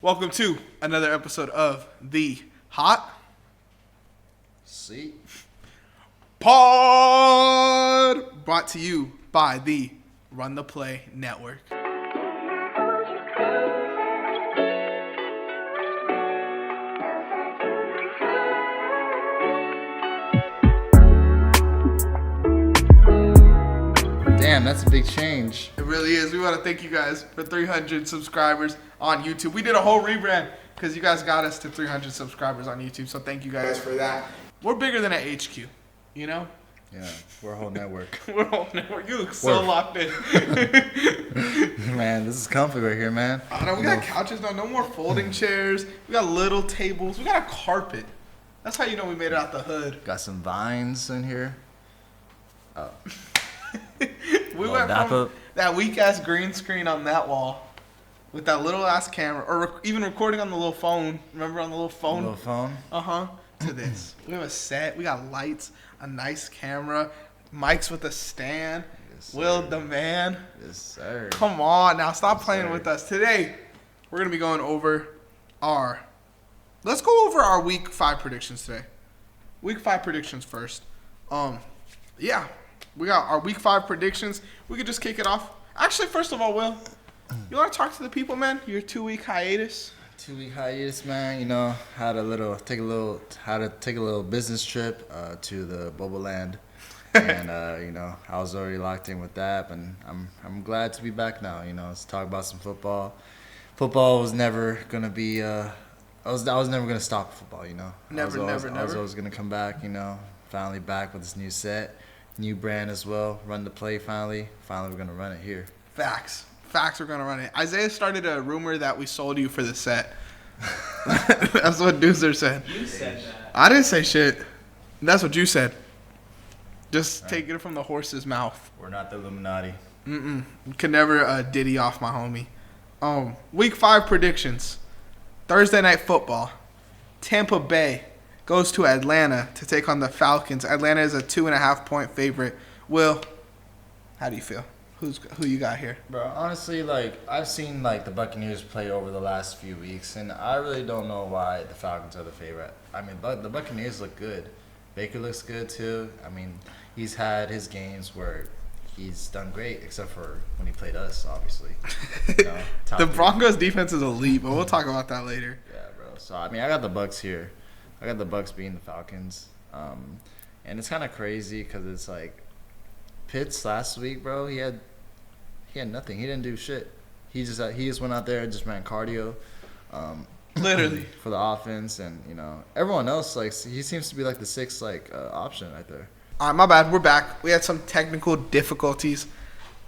Welcome to another episode of the Hot See? Pod, brought to you by the Run the Play Network. Damn, that's a big change. It really is. We want to thank you guys for 300 subscribers on YouTube. We did a whole rebrand because you guys got us to 300 subscribers on YouTube. So thank you guys for that. We're bigger than an HQ, you know? Yeah, we're a whole network. We're a whole network. You look so locked in. Man, this is comfy right here, man. I know, we got couches now. No more folding chairs. We got little tables. We got a carpet. That's how you know we made it out the hood. Got some vines in here. Oh. We went from that weak-ass green screen on that wall with that little-ass camera, or even recording on the little phone. Remember on the little phone? Little phone? Uh-huh. To this. We have a set. We got lights, a nice camera, mics with a stand. Yes, Will the man. Yes, sir. Come on now. Stop playing sir. with us. Today, we're going to be going over our... Let's go over our Week 5 predictions today. Week 5 predictions first. Yeah. We got our Week 5 predictions. We could just kick it off. Actually, first of all, Will, you want to talk to the people, man? Your 2-week hiatus. 2-week hiatus, man. You know, had to take a little business trip to the Boba Land, and you know, I was already locked in with that, and I'm glad to be back now. You know, let's talk about some football. Football was never gonna be. I was never gonna stop football. You know, I was always gonna come back. You know, finally back with this new set. New brand as well. Run the play finally. Finally, we're going to run it here. Facts, we're going to run it. Isaiah started a rumor that we sold you for the set. That's what Doozer said. You said that. I didn't say shit. That's what you said. Just take it from the horse's mouth. We're not the Illuminati. You could never diddy off my homie. Week 5 predictions. Thursday Night Football. Tampa Bay goes to Atlanta to take on the Falcons. Atlanta is a 2.5-point favorite. Will, how do you feel? Who you got here? Bro, honestly, I've seen the Buccaneers play over the last few weeks, and I really don't know why the Falcons are the favorite. I mean, the Buccaneers look good. Baker looks good too. I mean, he's had his games where he's done great, except for when he played us, obviously. You know, The Broncos defense is elite, but we'll talk about that later. Yeah, bro. So I mean, I got the Bucs here. I got the Bucs beating the Falcons, and it's kind of crazy because it's like Pitts last week, bro. He had nothing. He didn't do shit. He just went out there and just ran cardio, Literally for the offense, and you know everyone else he seems to be the sixth option right there. All right, my bad. We're back. We had some technical difficulties.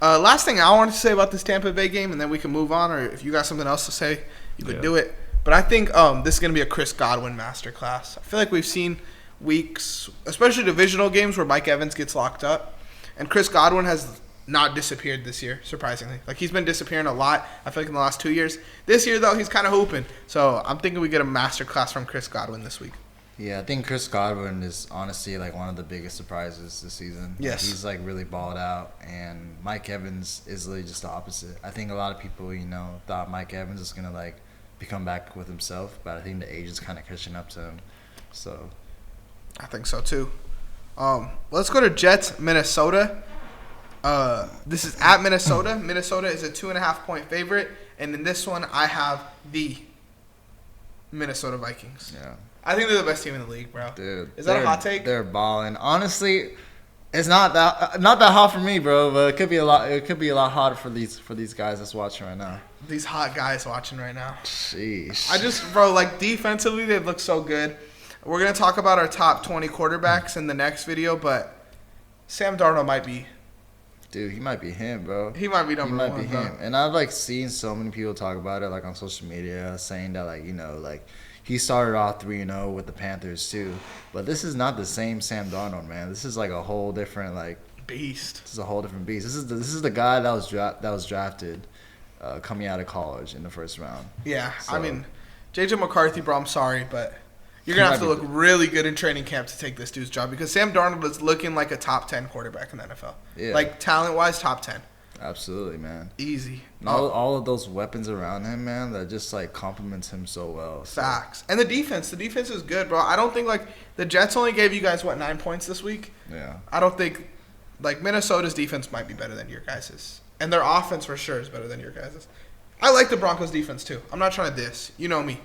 Last thing I wanted to say about this Tampa Bay game, and then we can move on, or if you got something else to say, you could do it. But I think this is going to be a Chris Godwin masterclass. I feel like we've seen weeks, especially divisional games, where Mike Evans gets locked up. And Chris Godwin has not disappeared this year, surprisingly. He's been disappearing a lot, I feel like, in the last 2 years. This year, though, he's kind of hooping. So I'm thinking we get a masterclass from Chris Godwin this week. Yeah, I think Chris Godwin is honestly one of the biggest surprises this season. Yes. He's really balled out, and Mike Evans is really just the opposite. I think a lot of people, thought Mike Evans was going to come back with himself, but I think the age is kind of catching up to him. So I think so too. Let's go to Jets, Minnesota. This is at Minnesota. Minnesota is a 2.5-point favorite, and in this one, I have the Minnesota Vikings. yeah, I think they're the best team in the league, bro. dude, Is that a hot take? They're balling. Honestly, it's not that hot for me, bro. But it could be a lot. It could be a lot hotter for these guys that's watching right now. These hot guys watching right now. Sheesh. Bro, defensively, they look so good. We're going to talk about our top 20 quarterbacks in the next video, but Sam Darnold might be. Dude, he might be him, bro. He might be number one. He might be him. And I've seen so many people talk about it on social media, saying that he started off 3-0 with the Panthers too. But this is not the same Sam Darnold, man. This is a whole different beast. This is a whole different beast. This is the guy that was drafted coming out of college in the first round. Yeah, So, I mean, JJ McCarthy, bro, I'm sorry, but you're going to have to look really good in training camp to take this dude's job because Sam Darnold is looking like a top 10 quarterback in the NFL. Yeah. Talent-wise, top 10. Absolutely, man. Easy. And all of those weapons around him, man, that just like complements him so well. So. Facts. And the defense is good, bro. I don't think like the Jets only gave you guys 9 points this week. Yeah. I don't think like Minnesota's defense might be better than your guys's, and their offense for sure is better than your guys's. I like the Broncos defense too. I'm not trying to diss. You know me,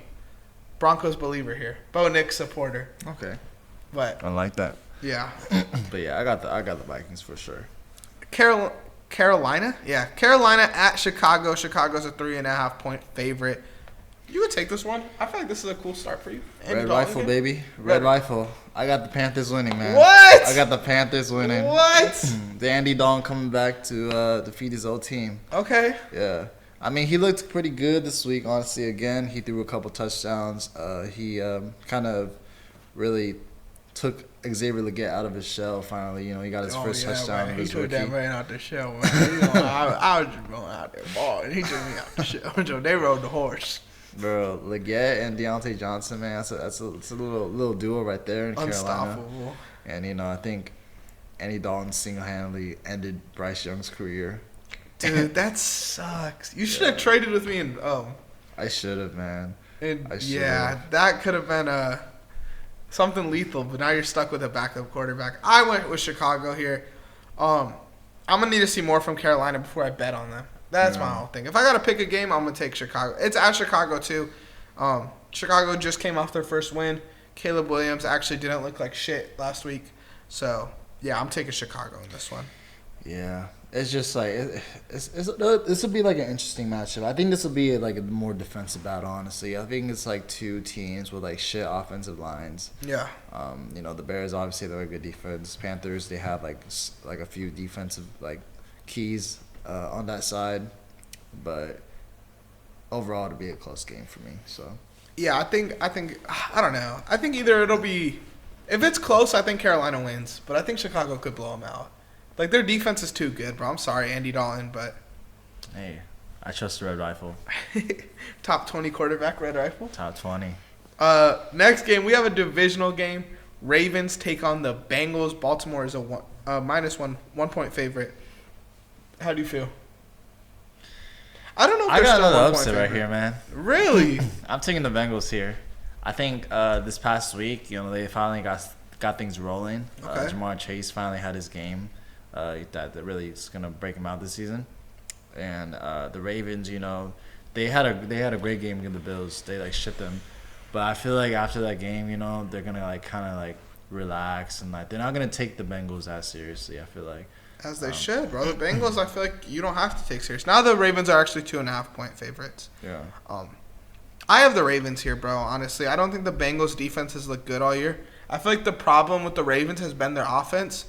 Broncos believer here, Bo Nick supporter. Okay. But I like that. Yeah. But yeah, I got the Vikings for sure. Carolina? Yeah. Carolina at Chicago. Chicago's a 3.5 point favorite. You would take this one. I feel like this is a cool start for you. Red Rifle, baby. Red Rifle. I got the Panthers winning, man. What? I got the Panthers winning. What? The Andy Dalton coming back to defeat his old team. Okay. Yeah. I mean, he looked pretty good this week, honestly. Again, he threw a couple touchdowns. He kind of really took Xavier Legette out of his shell finally. You know, he got his first touchdown. Man. He took that man out the shell, man. You know, I was just going out there balling. He took me out the shell. So they rode the horse. Bro, Legette and Deontay Johnson, man, that's a little duo right there in Carolina. Unstoppable. And, you know, I think Andy Dalton single-handedly ended Bryce Young's career. Dude, that sucks. You should have traded with me and I should have, man. Yeah, that could have been something lethal, but now you're stuck with a backup quarterback. I went with Chicago here. I'm gonna need to see more from Carolina before I bet on them. That's my whole thing. If I gotta pick a game, I'm gonna take Chicago. It's at Chicago too. Chicago just came off their first win. Caleb Williams actually didn't look like shit last week, so yeah, I'm taking Chicago in this one. Yeah. It's just like this will be like an interesting matchup. I think this will be like a more defensive battle. Honestly, I think it's like two teams with like shit offensive lines. Yeah. You know, the Bears obviously they're a good defense. Panthers they have like a few defensive like keys on that side, but overall it'll be a close game for me. So. Yeah, I think I don't know. I think either it'll be if it's close. I think Carolina wins, but I think Chicago could blow them out. Like, their defense is too good, bro. I'm sorry, Andy Dalton, but... Hey, I trust the Red Rifle. Top 20 quarterback, Red Rifle. Top 20. Next game, we have a divisional game. Ravens take on the Bengals. Baltimore is a minus 1 point favorite. How do you feel? I don't know if I got another upset right here, man. Really? I'm taking the Bengals here. I think this past week, you know, they finally got things rolling. Okay. Jamar Chase finally had his game. That really is gonna break him out this season, and the Ravens, you know, they had a great game against the Bills. They like shit them, but I feel like after that game, you know, they're gonna like kind of like relax and like they're not gonna take the Bengals as seriously. I feel like as they should, bro. The Bengals, I feel like you don't have to take serious. Now the Ravens are actually 2.5 point favorites. Yeah. I have the Ravens here, bro. Honestly, I don't think the Bengals defense has looked good all year. I feel like the problem with the Ravens has been their offense.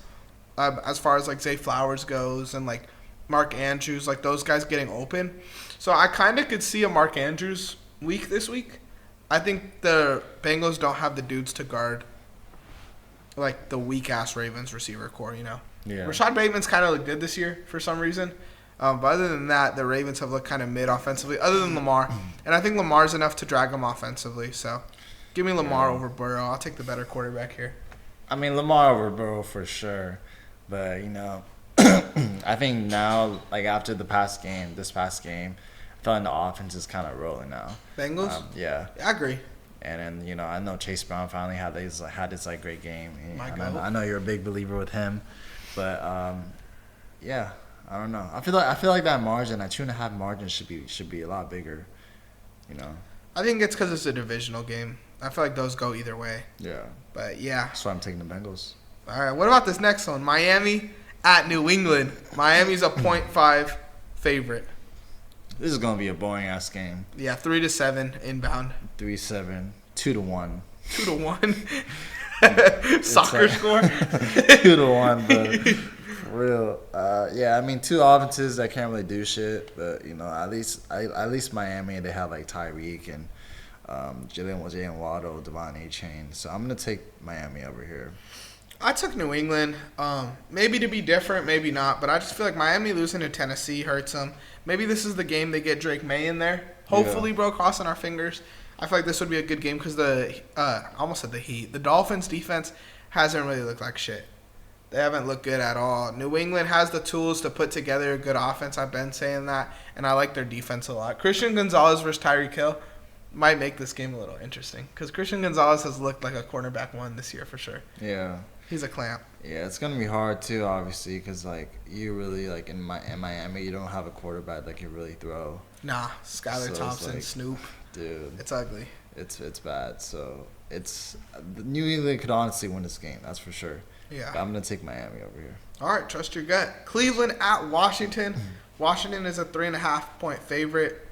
As far as like Zay Flowers goes and like Mark Andrews, like those guys getting open. So I kind of could see a Mark Andrews week this week. I think the Bengals don't have the dudes to guard like the weak ass Ravens receiver core, you know. Yeah. Rashad Bateman's kind of looked good this year for some reason. But other than that, the Ravens have looked kind of mid offensively, other than Lamar. And I think Lamar's enough to drag them offensively. So give me Lamar over Burrow. I'll take the better quarterback here. I mean, Lamar over Burrow for sure. But, you know, I think now, like, after this past game, I feel like the offense is kind of rolling now. Bengals? Yeah. I agree. And then, you know, I know Chase Brown finally had this great game. I know you're a big believer with him. But, yeah, I don't know. I feel like that margin, that 2.5 margin should be a lot bigger, you know. I think it's because it's a divisional game. I feel like those go either way. Yeah. But, yeah. That's why I'm taking the Bengals. All right, what about this next one? Miami at New England. Miami's a 0.5 favorite. This is going to be a boring-ass game. Yeah, 3-7 inbound. 3-7. 2-1. 2-1. Soccer score? 2-1, but for real. Yeah, I mean, two offenses that can't really do shit, but, you know, at least Miami, they have, like, Tyreek and Jalen Waddle, Devon A-Chain. So I'm going to take Miami over here. I took New England, maybe to be different, maybe not, but I just feel like Miami losing to Tennessee hurts them. Maybe this is the game they get Drake May in there. Hopefully, bro, crossing our fingers. I feel like this would be a good game because I almost said the Heat. The Dolphins' defense hasn't really looked like shit. They haven't looked good at all. New England has the tools to put together a good offense. I've been saying that, and I like their defense a lot. Christian Gonzalez versus Tyreek Hill might make this game a little interesting because Christian Gonzalez has looked like a cornerback one this year for sure. Yeah. He's a clamp. Yeah, it's gonna be hard too, obviously, because like you really like in Miami, you don't have a quarterback that can really throw. Nah, Skylar Thompson, like, Snoop. Dude, It's ugly. It's bad. So it's New England could honestly win this game. That's for sure. Yeah. But I'm gonna take Miami over here. All right, trust your gut. Cleveland at Washington. Washington is a 3.5-point favorite.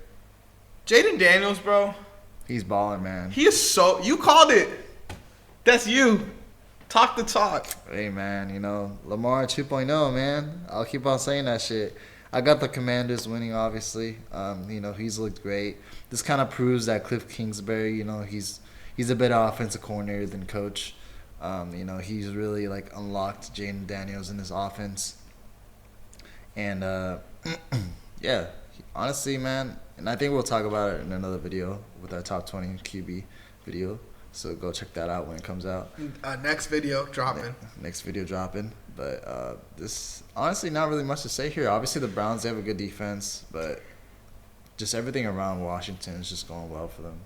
Jaden Daniels, bro. He's balling, man. He is so. You called it. That's you. Talk the talk. Hey, man. You know Lamar 2.0, man. I'll keep on saying that shit. I got the Commanders winning, obviously. You know he's looked great. This kind of proves that Cliff Kingsbury, you know, he's a better offensive coordinator than coach. You know, he's really like unlocked Jaden Daniels in his offense. And yeah, honestly, man, and I think we'll talk about it in another video with our top 20 QB video. So go check that out when it comes out. Next video dropping. Next video dropping. But this honestly not really much to say here. Obviously the Browns, they have a good defense, but just everything around Washington is just going well for them.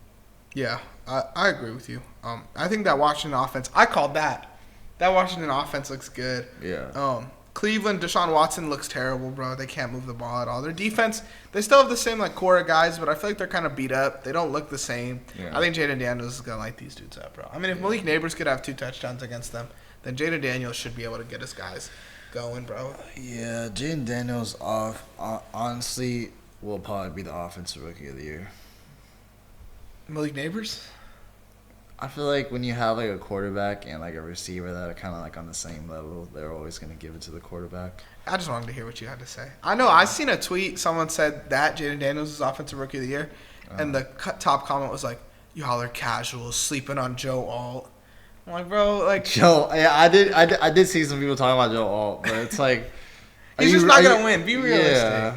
Yeah, I agree with you. I think that Washington offense, I called that. That Washington offense looks good. Yeah. Cleveland, Deshaun Watson looks terrible, bro. They can't move the ball at all. Their defense, they still have the same like core of guys, but I feel like they're kind of beat up. They don't look the same. Yeah. I think Jaden Daniels is going to light these dudes up, bro. I mean, if Malik Neighbors could have 2 touchdowns against them, then Jaden Daniels should be able to get his guys going, bro. Yeah, Jaden Daniels honestly will probably be the offensive rookie of the year. Malik Neighbors? I feel like when you have like a quarterback and like a receiver that are kind of like on the same level, they're always going to give it to the quarterback. I just wanted to hear what you had to say. I know I seen a tweet. Someone said that Jaden Daniels is offensive rookie of the year, and the top comment was like, "Y'all are casuals sleeping on Joe Alt." I'm like, bro, like Joe. Yeah, I did see some people talking about Joe Alt, but it's like he's just not gonna win. Be realistic. Yeah.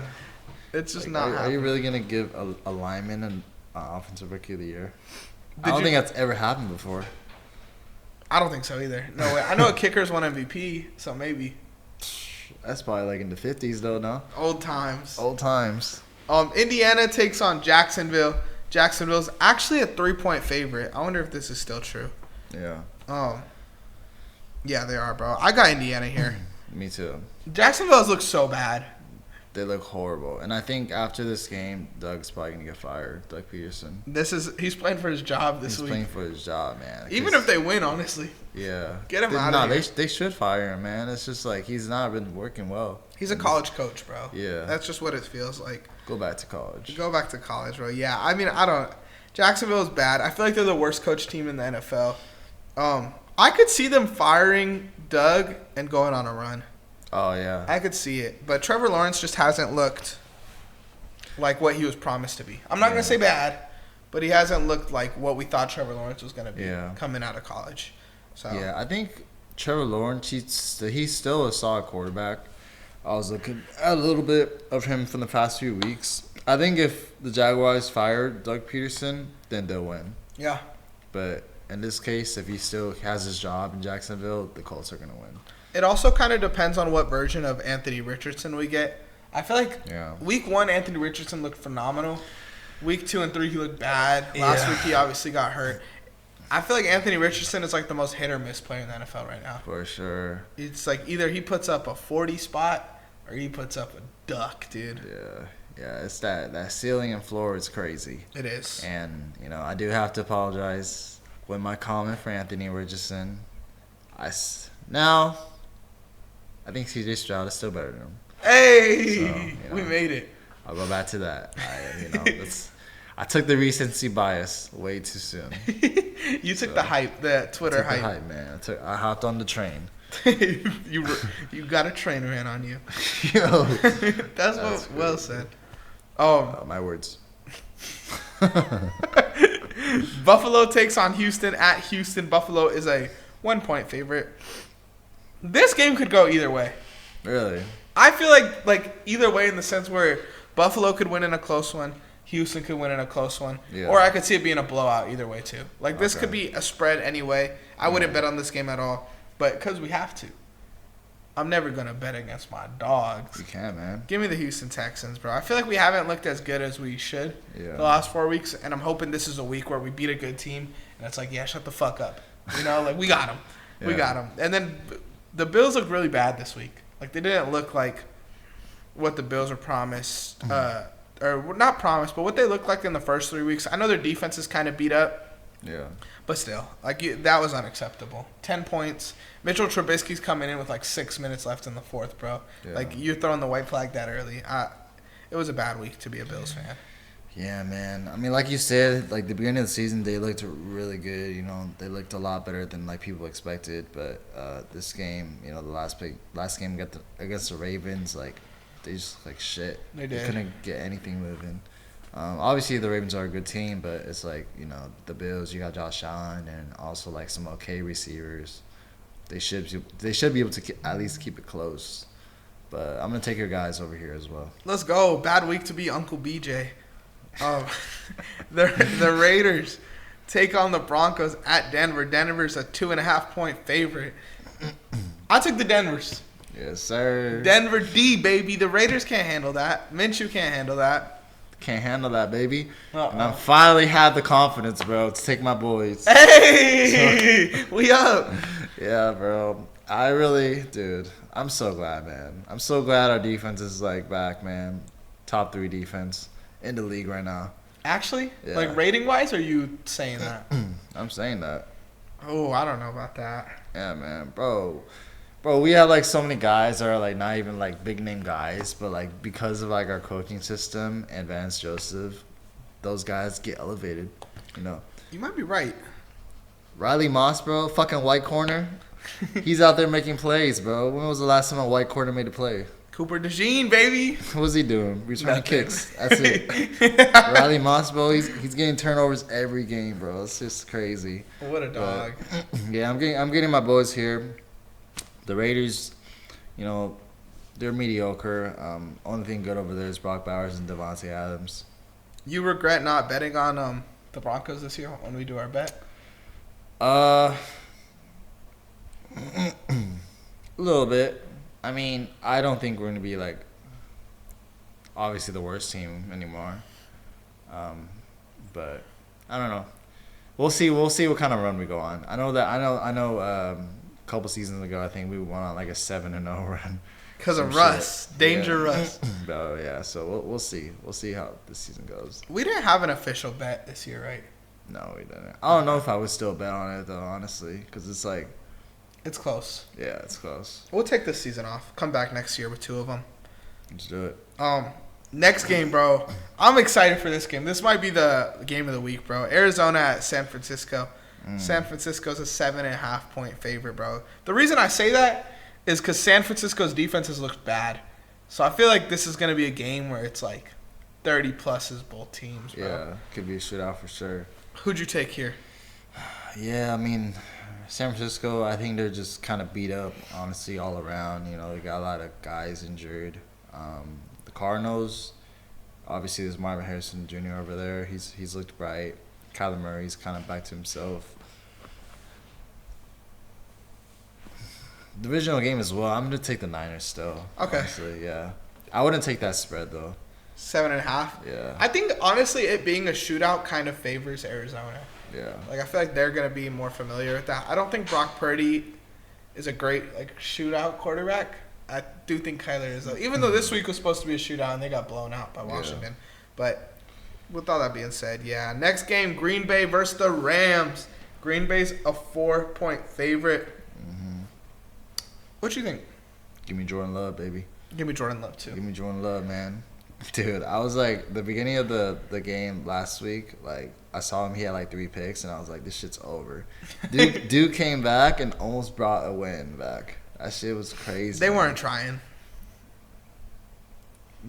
It's just like, not. Are you really gonna give a lineman an offensive rookie of the year? I don't think that's ever happened before. I don't think so either. No way. I know a kicker's won MVP, so maybe. That's probably like in the 50s though, no? Old times. Old times. Indiana takes on Jacksonville. Jacksonville's actually a 3-point favorite. I wonder if this is still true. Yeah. Yeah, they are, bro. I got Indiana here. Me too. Jacksonville's look so bad. They look horrible. And I think after this game, Doug's probably going to get fired. Doug Peterson. He's playing for his job this week. He's playing for his job, man. Even if they win, honestly. Yeah. Get him out of here. They should fire him, man. It's just like he's not been working well. He's a college coach, bro. Yeah. That's just what it feels like. Go back to college. Go back to college, bro. Yeah, I mean, Jacksonville is bad. I feel like they're the worst coach team in the NFL. I could see them firing Doug and going on a run. Oh, yeah. I could see it. But Trevor Lawrence just hasn't looked like what he was promised to be. I'm not going to say bad, but he hasn't looked like what we thought Trevor Lawrence was going to be coming out of college. So yeah, I think Trevor Lawrence, he's still a solid quarterback. I was looking at a little bit of him from the past few weeks. I think if the Jaguars fired Doug Peterson, then they'll win. Yeah. But in this case, if he still has his job in Jacksonville, the Colts are going to win. It also kind of depends on what version of Anthony Richardson we get. I feel like week 1, Anthony Richardson looked phenomenal. Week 2 and 3, he looked bad. Last week, he obviously got hurt. I feel like Anthony Richardson is like the most hit or miss player in the NFL right now. For sure. It's like either he puts up a 40 spot or he puts up a duck, dude. Yeah, it's that ceiling and floor is crazy. It is. And, I do have to apologize with my comment for Anthony Richardson. I think C.J. Stroud is still better than him. Hey, we made it. I'll go back to that. I took the recency bias way too soon. You took the hype, the Twitter hype. The hype, man. I hopped on the train. you got a train ran on you. Yo, that's what well said. My words. Buffalo takes on Houston at Houston. Buffalo is a 1-point favorite. This game could go either way. Really? I feel like either way in the sense where Buffalo could win in a close one, Houston could win in a close one, or I could see it being a blowout either way too. Like this could be a spread anyway. I wouldn't bet on this game at all, but because we have to. I'm never going to bet against my dogs. You can, man. Give me the Houston Texans, bro. I feel like we haven't looked as good as we should Yeah. the last 4 weeks, and I'm hoping this is a week where we beat a good team, and it's like, yeah, shut the fuck up. You know, like, we got them. Yeah. We got them. And then the Bills look really bad this week. Like, they didn't look like what the Bills were promised, or not promised, but what they looked like in the first 3 weeks. I know their defense is kind of beat up. Yeah. But still, like that was unacceptable. 10 points. Mitchell Trubisky's coming in with like 6 minutes left in the fourth, bro. Yeah. Like you're throwing the white flag that early. It was a bad week to be a Bills fan. Yeah, man. I mean, like you said, like the beginning of the season, they looked really good. You know, they looked a lot better than like people expected. But this game, you know, the last game against the Ravens, like they just like shit. They did. They couldn't get anything moving. Obviously, the Ravens are a good team, but it's like, you know, the Bills, you got Josh Allen and also like some okay receivers. They should be able to at least keep it close. But I'm gonna take your guys over here as well. Let's go. Bad week to be Uncle BJ. The Raiders take on the Broncos at Denver. Denver's a 2.5-point favorite. I took the Denvers. Yes, sir. Denver D, baby. The Raiders can't handle that. Minshew can't handle that. Can't handle that, baby. Uh-oh. And I finally have the confidence, bro, to take my boys. Hey, we up. Yeah, bro. Dude, I'm so glad, man. I'm so glad our defense is, like, back, man. Top 3 defense in the league right now. Actually? Yeah. Like, rating-wise, are you saying that? I'm saying that. Oh, I don't know about that. Yeah, man. Bro, we have, like, so many guys that are, like, not even, like, big-name guys. But, like, because of, like, our coaching system and Vance Joseph, those guys get elevated, you know. You might be right. Riley Moss, bro, fucking white corner. He's out there making plays, bro. When was the last time a white corner made a play? Cooper DeJean, baby. What was he doing? Returning Nothing. kicks. That's it. Riley Moss, bro, he's getting turnovers every game, bro. It's just crazy. What a dog. But, yeah, I'm getting my boys here. The Raiders, you know, they're mediocre. Only thing good over there is Brock Bowers and Devontae Adams. You regret not betting on the Broncos this year when we do our bet? A little bit. I mean, I don't think we're going to be, like, obviously the worst team anymore. But I don't know. We'll see what kind of run we go on. I know a couple seasons ago, I think we went on like a 7-0 run. Because of Russ. Danger Russ. Oh, yeah. So we'll see. We'll see how this season goes. We didn't have an official bet this year, right? No, we didn't. I don't know if I would still bet on it, though, honestly. Because it's like... It's close. Yeah, it's close. We'll take this season off. Come back next year with 2 of them. Let's do it. Next game, bro. I'm excited for this game. This might be the game of the week, bro. Arizona at San Francisco. San Francisco's a 7.5-point favorite, bro. The reason I say that is because San Francisco's defense has looked bad. So I feel like this is going to be a game where it's like 30 pluses both teams, bro. Yeah, could be a shootout for sure. Who'd you take here? Yeah, I mean, San Francisco, I think they're just kind of beat up, honestly, all around. You know, they got a lot of guys injured. The Cardinals, obviously, there's Marvin Harrison Jr. over there. He's looked bright. Kyler Murray's kind of back to himself. Divisional game as well. I'm going to take the Niners still. Okay. Honestly, yeah. I wouldn't take that spread, though. 7.5? Yeah. I think, honestly, it being a shootout kind of favors Arizona. Yeah. Like, I feel like they're going to be more familiar with that. I don't think Brock Purdy is a great, like, shootout quarterback. I do think Kyler is, though. Even though this week was supposed to be a shootout and they got blown out by Washington. Yeah. But with all that being said, yeah. Next game, Green Bay versus the Rams. Green Bay's a 4-point favorite. What you think? Give me Jordan Love, baby. Give me Jordan Love, too. Give me Jordan Love, man. Dude, I was like, the beginning of the game last week, like, I saw him, he had like 3 picks, and I was like, this shit's over. Dude came back and almost brought a win back. That shit was crazy. They weren't trying.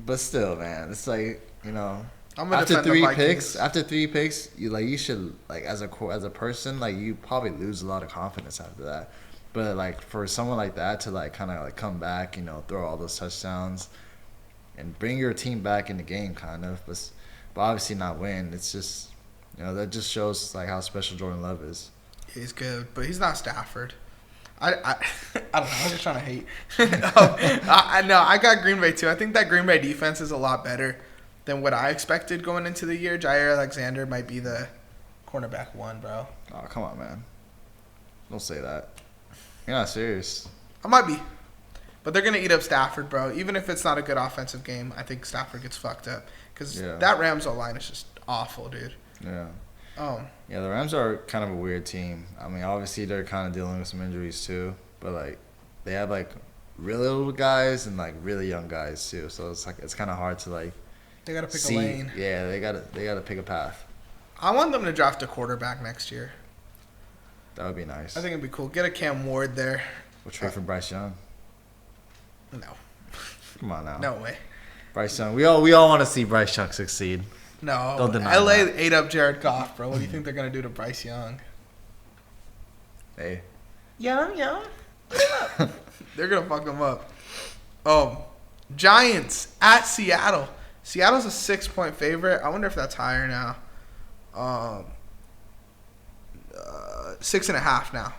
But still, man, it's like, you know, after 3 picks, you should, like, as a person, like, you probably lose a lot of confidence after that. But, like, for someone like that to, like, kind of, like, come back, you know, throw all those touchdowns and bring your team back in the game, kind of, but obviously not win. It's just, you know, that just shows, like, how special Jordan Love is. He's good, but he's not Stafford. I don't know. I'm just trying to hate. No, I got Green Bay too. I think that Green Bay defense is a lot better than what I expected going into the year. Jair Alexander might be the cornerback one, bro. Oh, come on, man. Don't say that. You're not serious. I might be. But they're going to eat up Stafford, bro. Even if it's not a good offensive game, I think Stafford gets fucked up. Because that Rams O-line is just awful, dude. Yeah. Yeah, the Rams are kind of a weird team. I mean, obviously they're kind of dealing with some injuries too. But, like, they have, like, really old guys and, like, really young guys too. So it's, like, it's kind of hard to, like, they got to pick a lane. Yeah, they gotta pick a path. I want them to draft a quarterback next year. That would be nice. I think it'd be cool. Get a Cam Ward there. We'll trade for Bryce Young. No. Come on now. No way. Bryce Young. We all want to see Bryce Young succeed. No. Don't deny LA that. ate up Jared Goff, bro. What do you think they're going to do to Bryce Young? Hey. Young. They're going to fuck him up. Giants at Seattle. Seattle's a 6-point favorite. I wonder if that's higher now. 6.5 now.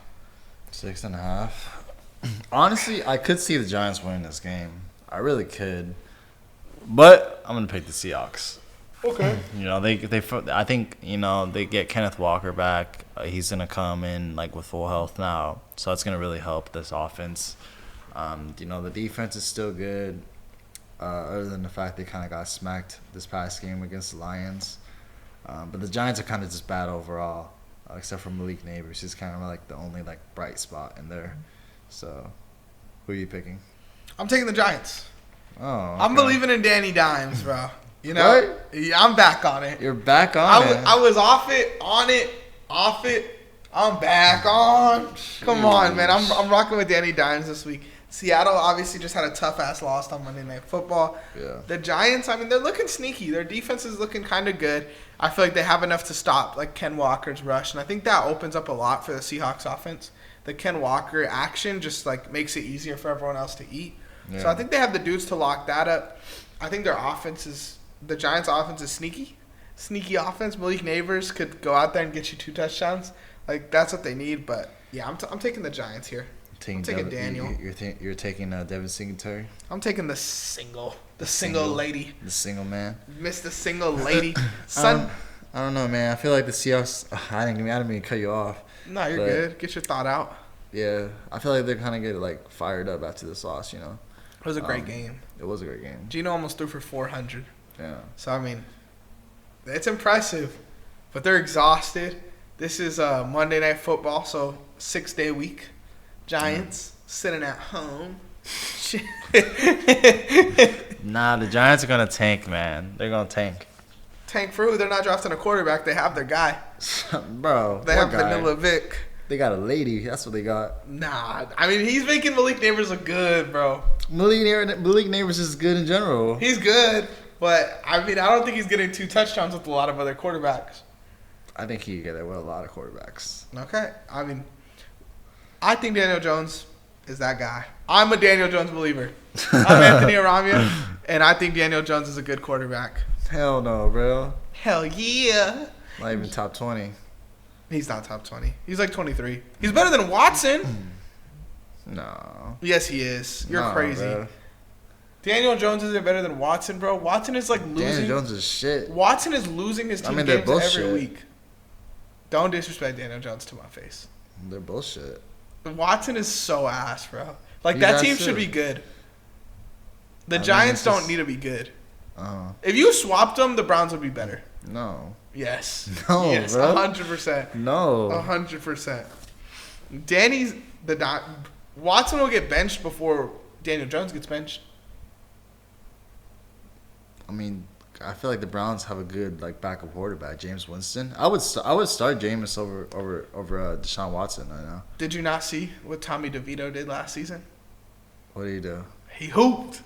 6.5. Honestly, I could see the Giants winning this game. I really could. But I'm gonna pick the Seahawks. Okay. I think they get Kenneth Walker back. He's gonna come in like with full health now, so that's gonna really help this offense. The defense is still good. Other than the fact they kind of got smacked this past game against the Lions. But the Giants are kind of just bad overall, except for Malik Neighbors. He's kind of like the only like bright spot in there. So, who are you picking? I'm taking the Giants. Oh, okay. I'm believing in Danny Dimes, bro. You know, what? Yeah, I'm back on it. You're back on it. I was off it, on it, off it. I'm back on. Come on, man. I'm rocking with Danny Dimes this week. Seattle obviously just had a tough-ass loss on Monday Night Football. Yeah. The Giants, I mean, they're looking sneaky. Their defense is looking kind of good. I feel like they have enough to stop, like, Ken Walker's rush. And I think that opens up a lot for the Seahawks offense. The Ken Walker action just, like, makes it easier for everyone else to eat. Yeah. So I think they have the dudes to lock that up. I think their offense is – the Giants' offense is sneaky. Sneaky offense. Malik Neighbors could go out there and get you 2 touchdowns. Like, that's what they need. But, yeah, I'm taking the Giants here. I'm taking Daniel. You're taking Devin Singletary? I'm taking the single lady. The single man? Mr. Single Lady. Son. I don't know, man. I feel like the Seahawks – I didn't mean to cut you off. No, you're good. Get your thought out. Yeah. I feel like they're kind of getting, like, fired up after this loss, you know. It was a great game. It was a great game. Geno almost threw for 400. Yeah. So, I mean, it's impressive. But they're exhausted. This is Monday Night Football, so 6-day week. Giants sitting at home. Nah, the Giants are going to tank, man. They're going to tank. Tank for who? They're not drafting a quarterback. They have their guy. Bro, they have Vanilla Vic. They got a lady. That's what they got. Nah. I mean, he's making Malik Neighbors look good, bro. Malik Neighbors is good in general. He's good, but, I mean, I don't think he's getting 2 touchdowns with a lot of other quarterbacks. I think he can get it with a lot of quarterbacks. Okay. I mean, I think Daniel Jones is that guy. I'm a Daniel Jones believer. I'm Anthony Aramia, and I think Daniel Jones is a good quarterback. Hell no, bro. Hell yeah. Not even top 20. He's not top 20. He's like 23. He's better than Watson. No. Yes, he is. You're crazy. Bro. Daniel Jones isn't better than Watson, bro. Watson is like losing. Daniel Jones is shit. Watson is losing his team games every week. Don't disrespect Daniel Jones to my face. They're bullshit. Watson is so ass, bro. Like, that team should be good. The Giants don't need to be good. If you swapped them, the Browns would be better. No. Yes. No, yes, bro. 100%. No. 100%. Watson will get benched before Daniel Jones gets benched. I mean, I feel like the Browns have a good like backup quarterback, James Winston. I would start Jameis over Deshaun Watson right now. Did you not see what Tommy DeVito did last season? What did he do? He hooped.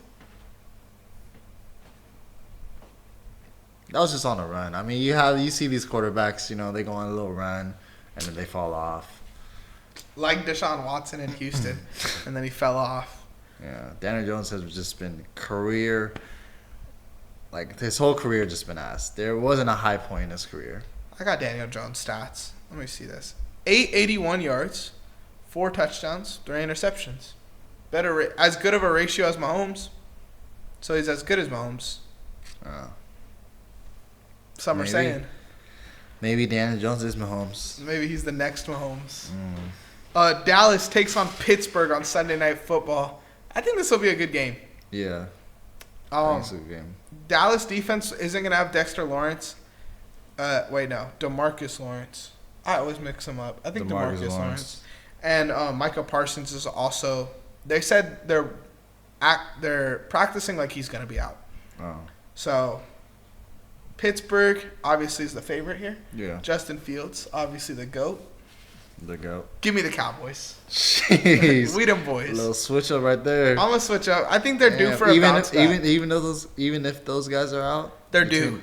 That was just on a run. I mean, you see these quarterbacks, you know, they go on a little run and then they fall off. Like Deshaun Watson in Houston, and then he fell off. Yeah, Daniel Jones has just been career. Like, his whole career just been ass. There wasn't a high point in his career. I got Daniel Jones stats. Let me see this. 881 yards, 4 touchdowns, 3 interceptions. As good of a ratio as Mahomes. So he's as good as Mahomes. Some are saying. Maybe Daniel Jones is Mahomes. Maybe he's the next Mahomes. Dallas takes on Pittsburgh on Sunday Night Football. I think this will be a good game. Yeah. I think it's a good game. Dallas defense isn't going to have Dexter Lawrence. DeMarcus Lawrence. I always mix them up. I think DeMarcus Lawrence. And Micah Parsons is also. They said they're practicing like he's going to be out. Oh. So Pittsburgh obviously is the favorite here. Yeah. Justin Fields, obviously the GOAT. The GOAT. Give me the Cowboys. Jeez. We them boys. A little switch up right there. I'm gonna switch up. I think they're due for a bounce back. Even if those guys are out, they're due.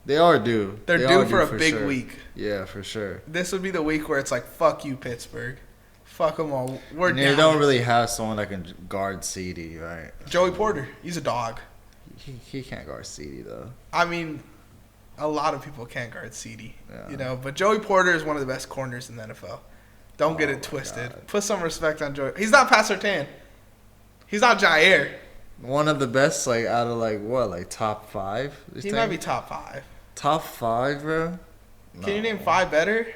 They are due. They're due for a big week. Yeah, for sure. This would be the week where it's like, fuck you, Pittsburgh. Fuck them all. We're down. They don't really have someone that can guard CD, right? Joey Porter. He's a dog. He can't guard CD, though. I mean, a lot of people can't guard CD, Yeah. But Joey Porter is one of the best corners in the NFL. Don't get it twisted. God. Put some respect on Joey. He's not Pat Surtain. He's not Jair. One of the best, out of top 5? He might be top 5. Top 5, bro? Can you name 5 better?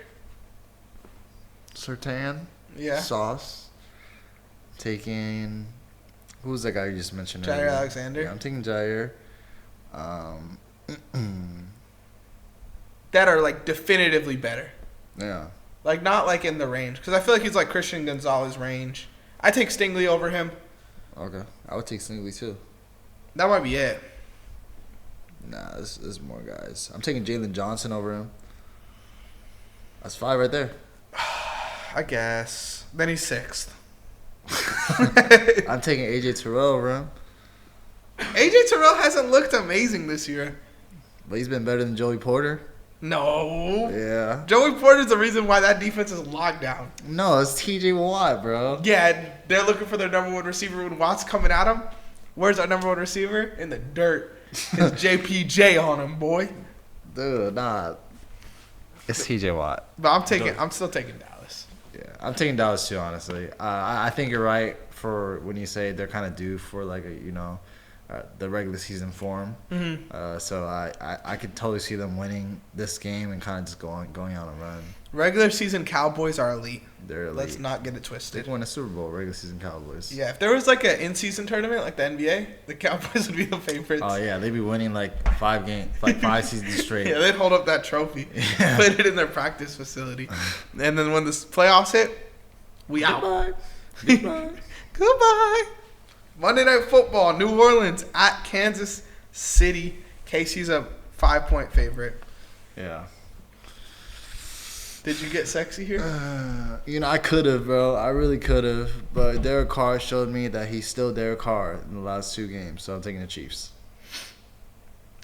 Surtain. Yeah. Sauce. Taking. Who's that guy you just mentioned? Jair earlier? Alexander. Yeah, I'm taking Jair. That are definitively better. Yeah. Not in the range. Because I feel like he's Christian Gonzalez range. I take Stingley over him. Okay. I would take Stingley too. That might be it. Nah, there's more guys. I'm taking Jalen Johnson over him. That's 5 right there. I guess. Then he's 6th. I'm taking AJ Terrell over him. AJ Terrell hasn't looked amazing this year. But he's been better than Joey Porter. No. Yeah. Joey Porter's the reason why that defense is locked down. No, it's TJ Watt, bro. Yeah, they're looking for their number 1 receiver when Watt's coming at him. Where's our number 1 receiver? In the dirt. It's JPJ on him, boy. Dude, nah. It's TJ Watt. But I'm still taking Dallas. Yeah, I'm taking Dallas too, honestly. I think you're right for when you say they're kind of due for the regular season form. Mm-hmm. So I could totally see them winning this game and kind of just going on a run. Regular season Cowboys are elite. They're elite. Let's not get it They twisted. could win a Super Bowl, regular season Cowboys. Yeah, if there was an in-season tournament like the NBA, the Cowboys would be the favorites. Oh yeah, they'd be winning 5 games, 5 seasons straight. Yeah, they'd hold up that trophy, Yeah. put it in their practice facility, and then when the playoffs hit, we out. Goodbye. Goodbye. Monday Night Football, New Orleans at Kansas City. Casey's a 5-point favorite. Yeah. Did you get sexy here? I could have, bro. I really could have. But Derek Carr showed me that he's still Derek Carr in the last 2 games. So I'm taking the Chiefs.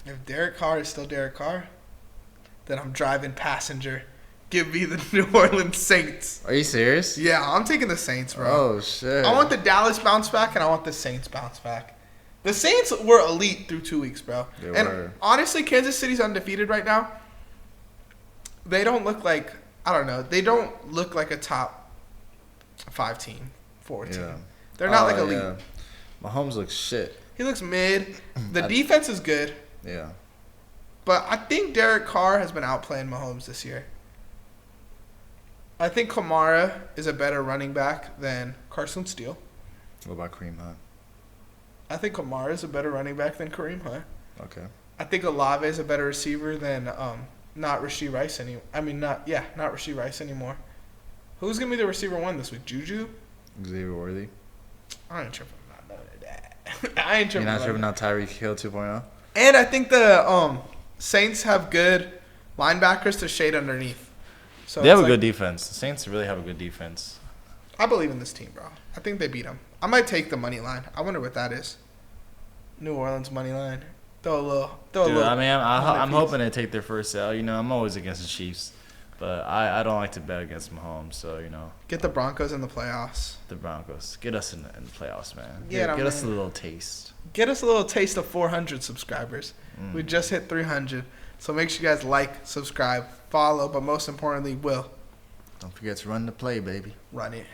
If Derek Carr is still Derek Carr, then I'm driving passenger. Give me the New Orleans Saints. Are you serious? Yeah, I'm taking the Saints, bro. Oh, shit. I want the Dallas bounce back, and I want the Saints bounce back. The Saints were elite through 2 weeks, bro. They were. Honestly, Kansas City's undefeated right now. They don't look like, I don't know, they don't look like a top 5 team, 4 team. Yeah. They're not elite. Yeah. Mahomes looks shit. He looks mid. The defense is good. Yeah. But I think Derek Carr has been outplaying Mahomes this year. I think Kamara is a better running back than Carson Steele. What about Kareem Hunt? I think Kamara is a better running back than Kareem Hunt. Okay. I think Olave is a better receiver than not Rashee Rice anymore. Not Rashee Rice anymore. Who's gonna be the receiver 1 this week? Juju? Xavier Worthy. I ain't tripping about none of that. I ain't tripping. You're not tripping on Tyreek Hill 2.0? And I think the Saints have good linebackers to shade underneath. So They have a good defense. The Saints really have a good defense. I believe in this team, bro. I think they beat them. I might take the money line. I wonder what that is. New Orleans money line. Throw a little. I mean, I'm hoping they take their first L. I'm always against the Chiefs, but I don't like to bet against Mahomes. So Get the Broncos in the playoffs. The Broncos, get us in the playoffs, man. Get us a little taste. Get us a little taste of 400 subscribers. We just hit 300. So make sure you guys like, subscribe, follow, but most importantly, don't forget to run the play, baby. Run it.